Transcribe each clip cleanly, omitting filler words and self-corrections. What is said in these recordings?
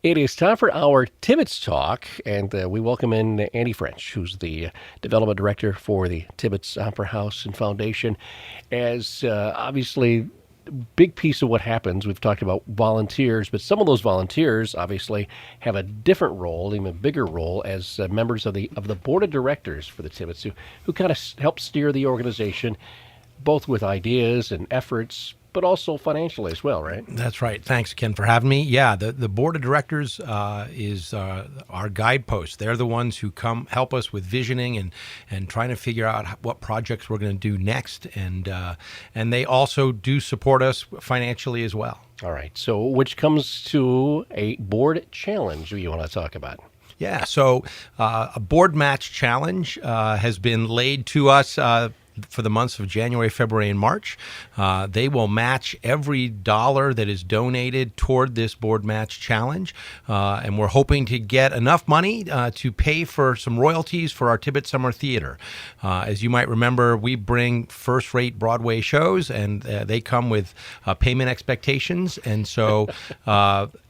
It is time for our Tibbits Talk, and we welcome in Andy French, who's the development director for the Tibbits Opera House and Foundation. As obviously, big piece of what happens, we've talked about volunteers, but some of those volunteers obviously have a different role, even a bigger role, as members of the board of directors for the Tibbits, who kind of help steer the organization, both with ideas and efforts, but also financially as well, right? That's right. Thanks, Ken, for having me. Yeah, the board of directors is our guidepost. They're the ones who come help us with visioning and trying to figure out what projects we're going to do next. And they also do support us financially as well. All right. So, which comes to a board challenge you want to talk about? Yeah. So, a board match challenge has been laid to us. For the months of January, February, and March. They will match every dollar that is donated toward this board match challenge. And we're hoping to get enough money to pay for some royalties for our Tibbits Summer Theater. As you might remember, we bring first-rate Broadway shows, and they come with payment expectations. And so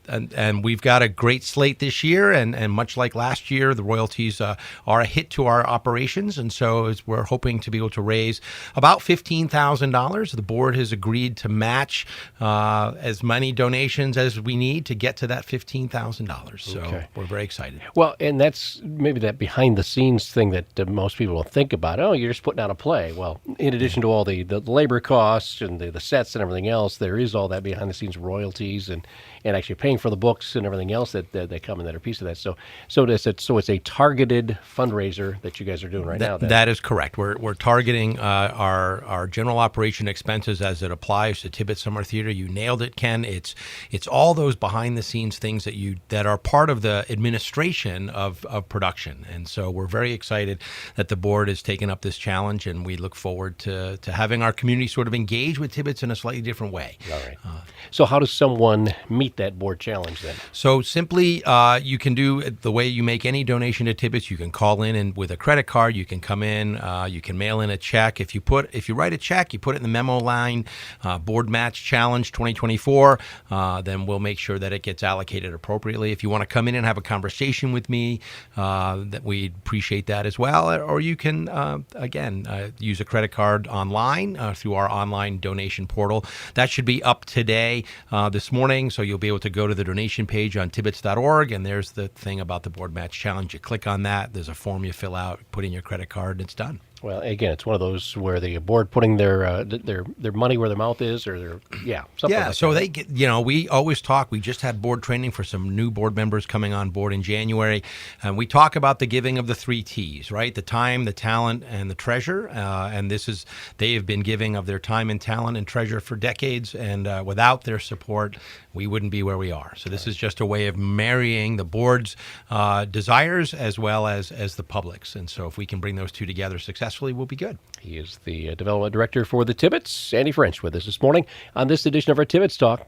And we've got a great slate this year, and much like last year, the royalties are a hit to our operations, and so we're hoping to be able to raise about $15,000. The board has agreed to match as many donations as we need to get to that $15,000. So We're very excited. Well, and that's maybe that behind-the-scenes thing that most people don't think about. Oh, you're just putting on a play. Well, in addition to all the labor costs and the sets and everything else, there is all that behind-the-scenes royalties and actually paying for the books and everything else that come in that are piece of that. So it's a targeted fundraiser that you guys are doing right now. That is correct. We're targeting our general operation expenses as it applies to Tibbits Summer Theater. You nailed it, Ken. It's all those behind the scenes things that are part of the administration of production. And so we're very excited that the board has taken up this challenge, and we look forward to having our community sort of engage with Tibbits in a slightly different way. All right. So how does someone meet that board challenge then? So simply, you can do the way you make any donation to Tibbits. You can call in and with a credit card. You can come in. You can mail in a check. If you write a check, you put it in the memo line, Board Match Challenge 2024. Then we'll make sure that it gets allocated appropriately. If you want to come in and have a conversation with me, that we'd appreciate that as well. Or you can use a credit card online through our online donation portal. That should be up today, this morning. So you'll be able to go to the donation page on tibbits.org, and there's the thing about the Board Match Challenge. You click on that. There's a form you fill out, put in your credit card, and it's done. Well, again, it's one of those where the board putting their money where their mouth is, or something like so that. They get, we always talk. We just had board training for some new board members coming on board in January, and we talk about the giving of the 3 T's, right? The time, the talent, and the treasure. And they have been giving of their time and talent and treasure for decades, and without their support, we wouldn't be where we are. So this is just a way of marrying the board's desires as well as the public's. And so if we can bring those two together successfully, we'll be good. He is the development director for the Tibbits, Andy French, with us this morning on this edition of our Tibbits Talk.